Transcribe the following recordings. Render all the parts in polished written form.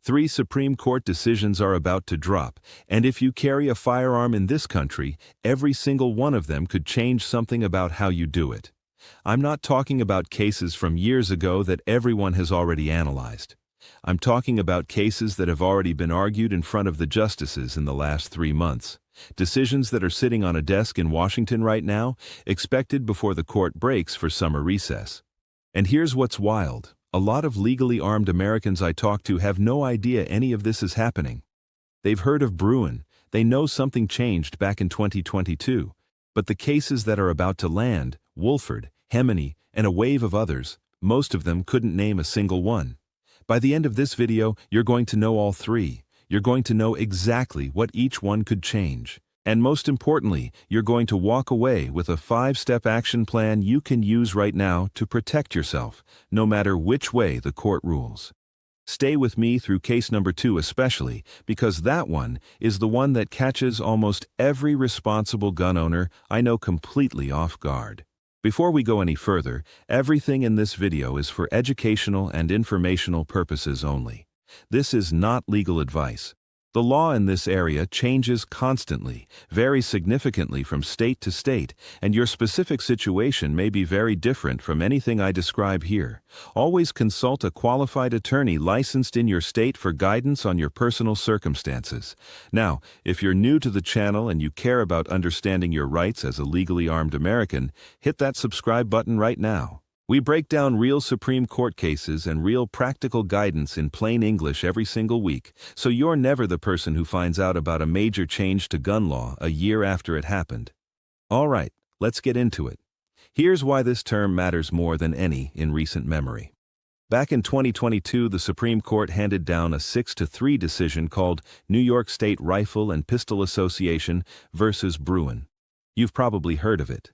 Three Supreme Court decisions are about to drop, and if you carry a firearm in this country, every single one of them could change something about how you do it. I'm not talking about cases from years ago that everyone has already analyzed. I'm talking about cases that have already been argued in front of the justices in the last 3 months. Decisions that are sitting on a desk in Washington right now, expected before the court breaks for summer recess. And here's what's wild. A lot of legally armed Americans I talk to have no idea any of this is happening. They've heard of Bruen, they know something changed back in 2022, but the cases that are about to land, Wolford, Hemani, and a wave of others, most of them couldn't name a single one. By the end of this video, you're going to know all three. You're going to know exactly what each one could change. And most importantly, you're going to walk away with a 5-step action plan you can use right now to protect yourself, no matter which way the court rules. Stay with me through case number 2 especially, because that one is the one that catches almost every responsible gun owner I know completely off guard. Before we go any further, everything in this video is for educational and informational purposes only. This is not legal advice. The law in this area changes constantly, varies significantly from state to state, and your specific situation may be very different from anything I describe here. Always consult a qualified attorney licensed in your state for guidance on your personal circumstances. Now, if you're new to the channel and you care about understanding your rights as a legally armed American, hit that subscribe button right now. We break down real Supreme Court cases and real practical guidance in plain English every single week, so you're never the person who finds out about a major change to gun law a year after it happened. All right, let's get into it. Here's why this term matters more than any in recent memory. Back in 2022, the Supreme Court handed down a 6-3 decision called New York State Rifle and Pistol Association versus Bruen. You've probably heard of it.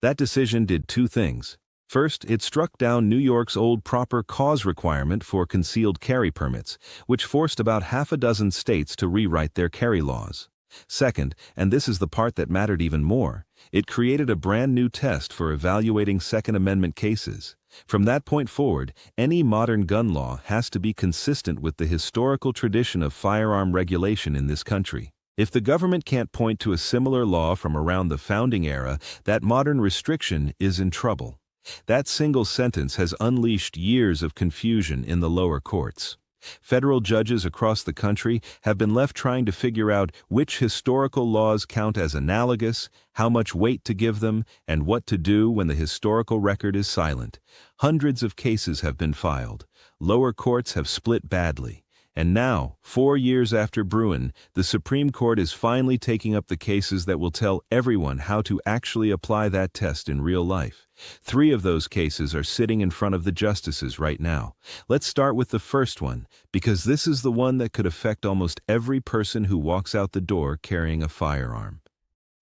That decision did 2 things. First, it struck down New York's old proper cause requirement for concealed carry permits, which forced about half a dozen states to rewrite their carry laws. Second, and this is the part that mattered even more, it created a brand new test for evaluating Second Amendment cases. From that point forward, any modern gun law has to be consistent with the historical tradition of firearm regulation in this country. If the government can't point to a similar law from around the founding era, that modern restriction is in trouble. That single sentence has unleashed years of confusion in the lower courts. Federal judges across the country have been left trying to figure out which historical laws count as analogous, how much weight to give them, and what to do when the historical record is silent. Hundreds of cases have been filed. Lower courts have split badly. And now, 4 years after Bruen, the Supreme Court is finally taking up the cases that will tell everyone how to actually apply that test in real life. 3 of those cases are sitting in front of the justices right now. Let's start with the first one, because this is the one that could affect almost every person who walks out the door carrying a firearm.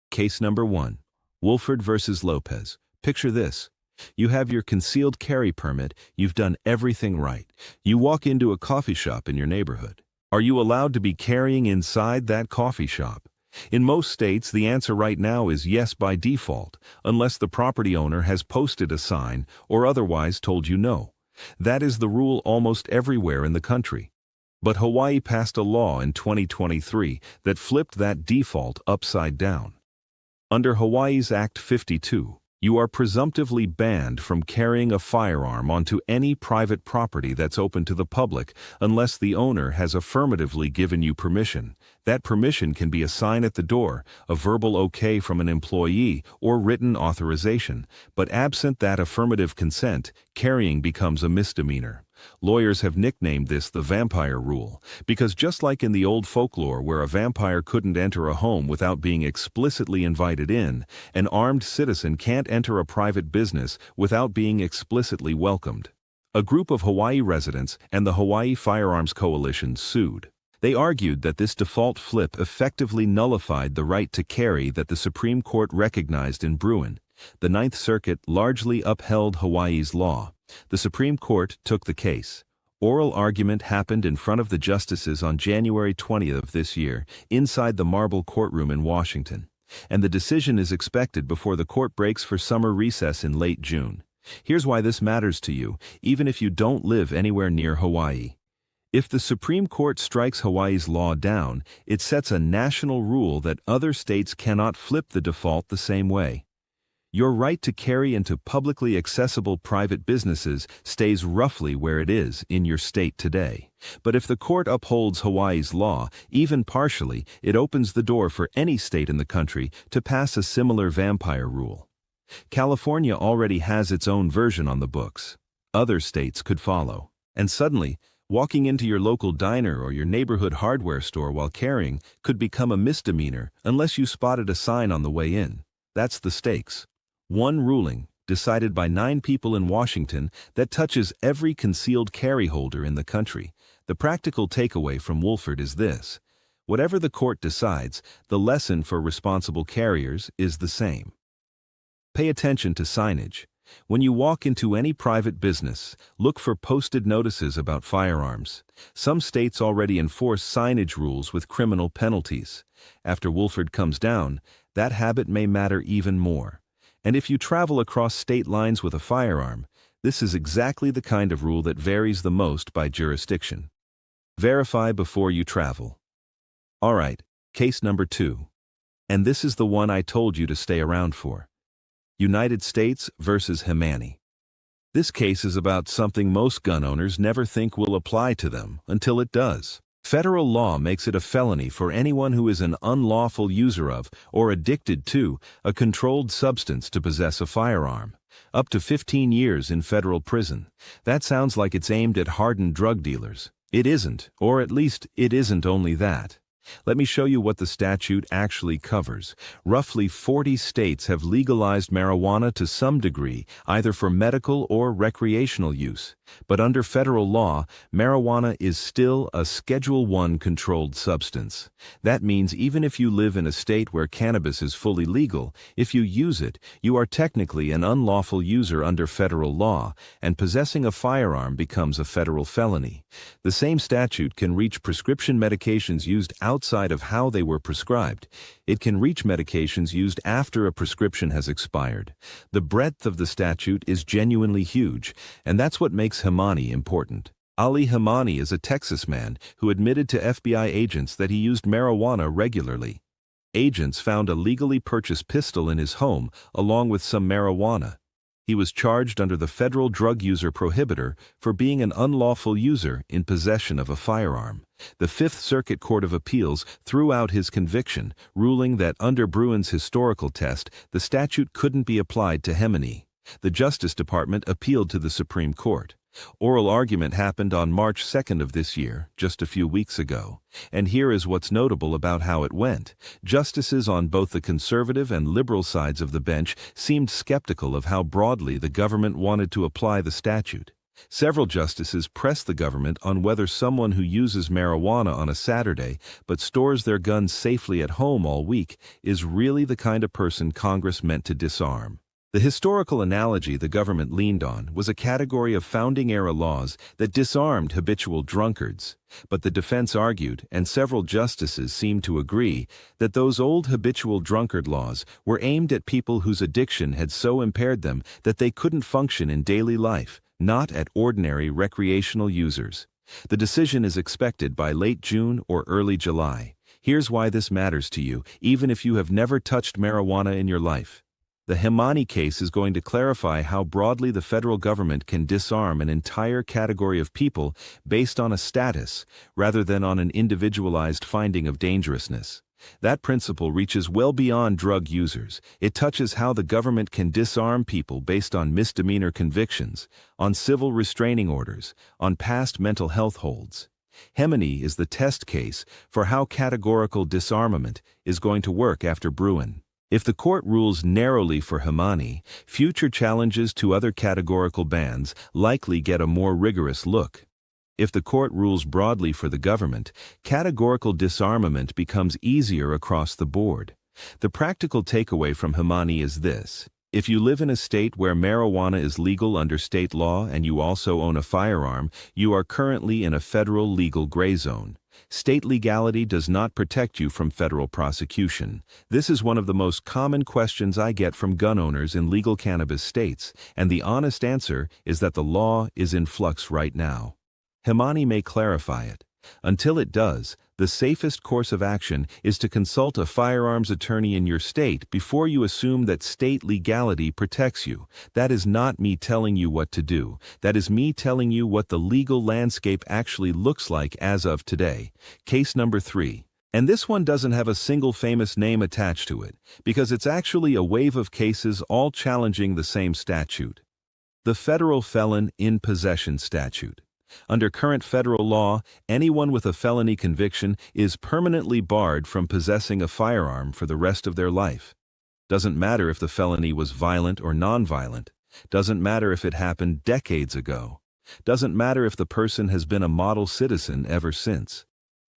Case number 1, Wolford versus Lopez. Picture this. You have your concealed carry permit, you've done everything right. You walk into a coffee shop in your neighborhood. Are you allowed to be carrying inside that coffee shop? In most states, the answer right now is yes by default, unless the property owner has posted a sign or otherwise told you no. That is the rule almost everywhere in the country. But Hawaii passed a law in 2023 that flipped that default upside down. Under Hawaii's Act 52, you are presumptively banned from carrying a firearm onto any private property that's open to the public unless the owner has affirmatively given you permission. That permission can be a sign at the door, a verbal okay from an employee, or written authorization. But absent that affirmative consent, carrying becomes a misdemeanor. Lawyers have nicknamed this the vampire rule, because just like in the old folklore where a vampire couldn't enter a home without being explicitly invited in, an armed citizen can't enter a private business without being explicitly welcomed. A group of Hawaii residents and the Hawaii Firearms Coalition sued. They argued that this default flip effectively nullified the right to carry that the Supreme Court recognized in Bruen. The Ninth Circuit largely upheld Hawaii's law. The Supreme Court took the case. Oral argument happened in front of the justices on January 20th of this year, inside the marble courtroom in Washington. And the decision is expected before the court breaks for summer recess in late June. Here's why this matters to you, even if you don't live anywhere near Hawaii. If the Supreme Court strikes Hawaii's law down, it sets a national rule that other states cannot flip the default the same way. Your right to carry into publicly accessible private businesses stays roughly where it is in your state today. But if the court upholds Hawaii's law, even partially, it opens the door for any state in the country to pass a similar vampire rule. California already has its own version on the books. Other states could follow. And suddenly, walking into your local diner or your neighborhood hardware store while carrying could become a misdemeanor unless you spotted a sign on the way in. That's the stakes. One ruling, decided by 9 people in Washington, that touches every concealed carry holder in the country. The practical takeaway from Wolford is this: whatever the court decides, the lesson for responsible carriers is the same. Pay attention to signage. When you walk into any private business, look for posted notices about firearms. Some states already enforce signage rules with criminal penalties. After Wolford comes down, that habit may matter even more. And if you travel across state lines with a firearm, this is exactly the kind of rule that varies the most by jurisdiction. Verify before you travel. All right, case number 2. And this is the one I told you to stay around for. United States versus Hemani. This case is about something most gun owners never think will apply to them until it does. Federal law makes it a felony for anyone who is an unlawful user of or addicted to a controlled substance to possess a firearm. Up to 15 years in federal prison. That sounds like it's aimed at hardened drug dealers. It isn't, or at least it isn't only that. Let me show you what the statute actually covers. Roughly 40 states have legalized marijuana to some degree, either for medical or recreational use. But under federal law, marijuana is still a Schedule I controlled substance. That means even if you live in a state where cannabis is fully legal, if you use it, you are technically an unlawful user under federal law, and possessing a firearm becomes a federal felony. The same statute can reach prescription medications used outside of how they were prescribed. It can reach medications used after a prescription has expired. The breadth of the statute is genuinely huge, and that's what makes Hemani important. Ali Hemani is a Texas man who admitted to FBI agents that he used marijuana regularly. Agents found a legally purchased pistol in his home, along with some marijuana. He was charged under the Federal Drug User Prohibitor for being an unlawful user in possession of a firearm. The Fifth Circuit Court of Appeals threw out his conviction, ruling that under Bruin's historical test, the statute couldn't be applied to Hemani. The Justice Department appealed to the Supreme Court. Oral argument happened on March 2nd of this year, just a few weeks ago. And here is what's notable about how it went. Justices on both the conservative and liberal sides of the bench seemed skeptical of how broadly the government wanted to apply the statute. Several justices pressed the government on whether someone who uses marijuana on a Saturday but stores their guns safely at home all week is really the kind of person Congress meant to disarm. The historical analogy the government leaned on was a category of founding-era laws that disarmed habitual drunkards. But the defense argued, and several justices seemed to agree, that those old habitual drunkard laws were aimed at people whose addiction had so impaired them that they couldn't function in daily life, not at ordinary recreational users. The decision is expected by late June or early July. Here's why this matters to you, even if you have never touched marijuana in your life. The Hemani case is going to clarify how broadly the federal government can disarm an entire category of people based on a status, rather than on an individualized finding of dangerousness. That principle reaches well beyond drug users. It touches how the government can disarm people based on misdemeanor convictions, on civil restraining orders, on past mental health holds. Hemani is the test case for how categorical disarmament is going to work after Bruin. If the court rules narrowly for Hemani, future challenges to other categorical bans likely get a more rigorous look. If the court rules broadly for the government, categorical disarmament becomes easier across the board. The practical takeaway from Hemani is this: if you live in a state where marijuana is legal under state law and you also own a firearm, you are currently in a federal legal gray zone. State legality does not protect you from federal prosecution. This is one of the most common questions I get from gun owners in legal cannabis states, and the honest answer is that the law is in flux right now. Hemani may clarify it. Until it does, the safest course of action is to consult a firearms attorney in your state before you assume that state legality protects you. That is not me telling you what to do. That is me telling you what the legal landscape actually looks like as of today. Case number 3. And this one doesn't have a single famous name attached to it, because it's actually a wave of cases all challenging the same statute. The federal felon-in-possession statute. Under current federal law, anyone with a felony conviction is permanently barred from possessing a firearm for the rest of their life. Doesn't matter if the felony was violent or nonviolent. Doesn't matter if it happened decades ago. Doesn't matter if the person has been a model citizen ever since.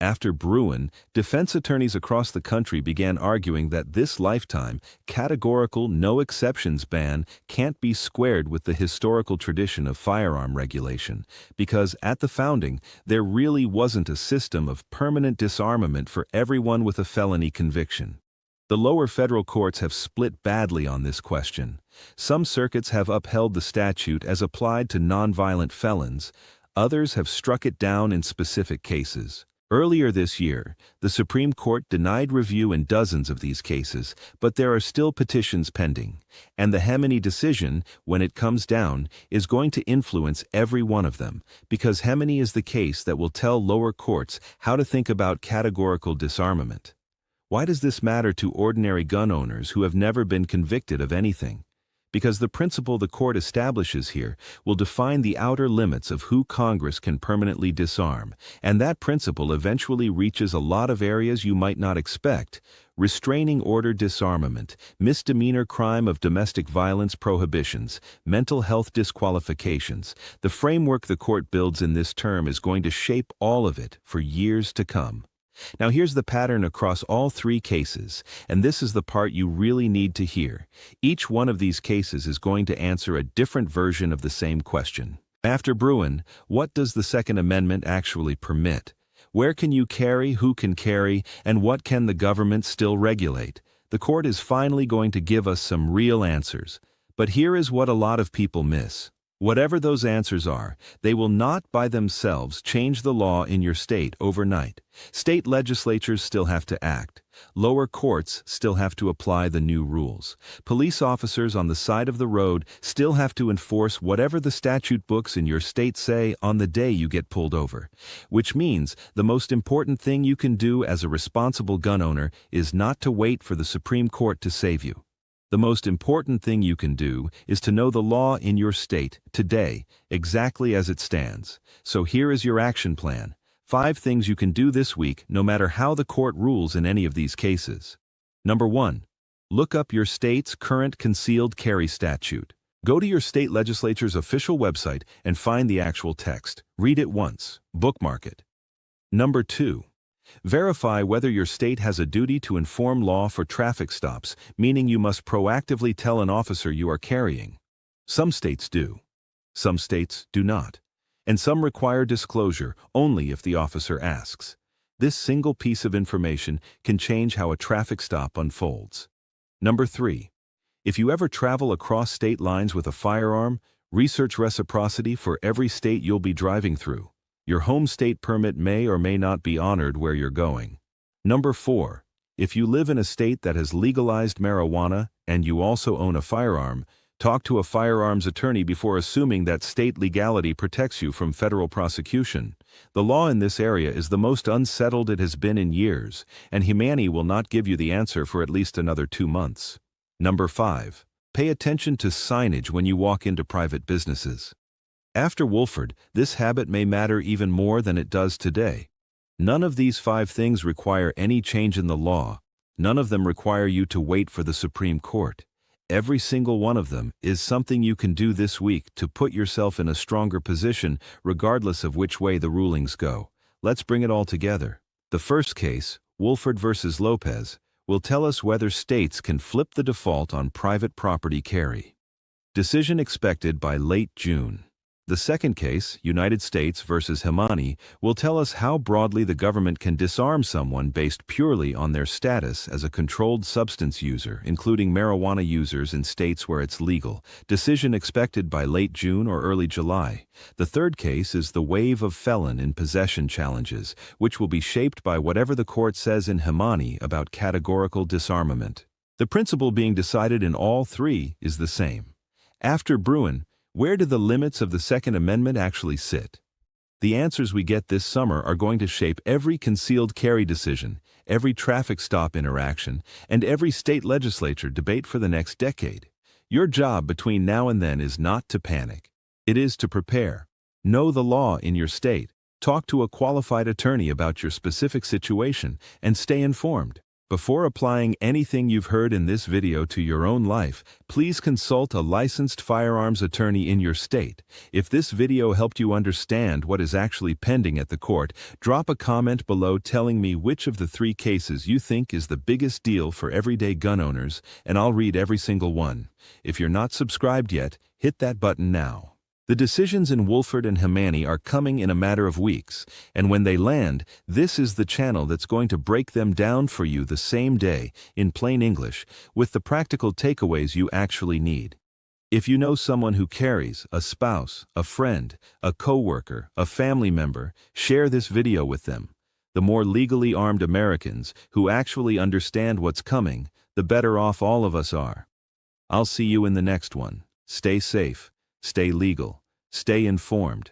After Bruin, defense attorneys across the country began arguing that this lifetime, categorical no-exceptions ban can't be squared with the historical tradition of firearm regulation, because at the founding, there really wasn't a system of permanent disarmament for everyone with a felony conviction. The lower federal courts have split badly on this question. Some circuits have upheld the statute as applied to nonviolent felons. Others have struck it down in specific cases. Earlier this year, the Supreme Court denied review in dozens of these cases, but there are still petitions pending, and the Hemani decision, when it comes down, is going to influence every one of them, because Hemani is the case that will tell lower courts how to think about categorical disarmament. Why does this matter to ordinary gun owners who have never been convicted of anything? Because the principle the court establishes here will define the outer limits of who Congress can permanently disarm, and that principle eventually reaches a lot of areas you might not expect: restraining order disarmament, misdemeanor crime of domestic violence prohibitions, mental health disqualifications. The framework the court builds in this term is going to shape all of it for years to come. Now here's the pattern across all 3 cases, and this is the part you really need to hear. Each one of these cases is going to answer a different version of the same question. After Bruin, what does the Second Amendment actually permit? Where can you carry, who can carry, and what can the government still regulate? The court is finally going to give us some real answers. But here is what a lot of people miss. Whatever those answers are, they will not by themselves change the law in your state overnight. State legislatures still have to act. Lower courts still have to apply the new rules. Police officers on the side of the road still have to enforce whatever the statute books in your state say on the day you get pulled over. Which means the most important thing you can do as a responsible gun owner is not to wait for the Supreme Court to save you. The most important thing you can do is to know the law in your state today, exactly as it stands. So here is your action plan. 5 things you can do this week, no matter how the court rules in any of these cases. Number 1. Look up your state's current concealed carry statute. Go to your state legislature's official website and find the actual text. Read it once. Bookmark it. Number 2. Verify whether your state has a duty to inform law for traffic stops, meaning you must proactively tell an officer you are carrying. Some states do. Some states do not. And some require disclosure only if the officer asks. This single piece of information can change how a traffic stop unfolds. Number 3. If you ever travel across state lines with a firearm, research reciprocity for every state you'll be driving through. Your home state permit may or may not be honored where you're going. Number 4. If you live in a state that has legalized marijuana and you also own a firearm, talk to a firearms attorney before assuming that state legality protects you from federal prosecution. The law in this area is the most unsettled it has been in years, and Hemani will not give you the answer for at least another 2 months. Number 5. Pay attention to signage when you walk into private businesses. After Wolford, this habit may matter even more than it does today. None of these 5 things require any change in the law. None of them require you to wait for the Supreme Court. Every single one of them is something you can do this week to put yourself in a stronger position regardless of which way the rulings go. Let's bring it all together. The first case, Wolford versus Lopez, will tell us whether states can flip the default on private property carry. Decision expected by late June. The second case, United States versus Hemani, will tell us how broadly the government can disarm someone based purely on their status as a controlled substance user, including marijuana users in states where it's legal. Decision expected by late June or early July. The third case is the wave of felon-in-possession challenges, which will be shaped by whatever the court says in Hemani about categorical disarmament. The principle being decided in all three is the same. After Bruin, where do the limits of the Second Amendment actually sit? The answers we get this summer are going to shape every concealed carry decision, every traffic stop interaction, and every state legislature debate for the next decade. Your job between now and then is not to panic. It is to prepare. Know the law in your state, talk to a qualified attorney about your specific situation, and stay informed. Before applying anything you've heard in this video to your own life, please consult a licensed firearms attorney in your state. If this video helped you understand what is actually pending at the court, drop a comment below telling me which of the three cases you think is the biggest deal for everyday gun owners, and I'll read every single one. If you're not subscribed yet, hit that button now. The decisions in Wolford and Hemani are coming in a matter of weeks, and when they land, this is the channel that's going to break them down for you the same day, in plain English, with the practical takeaways you actually need. If you know someone who carries, a spouse, a friend, a coworker, a family member, share this video with them. The more legally armed Americans who actually understand what's coming, the better off all of us are. I'll see you in the next one. Stay safe, stay legal, stay informed.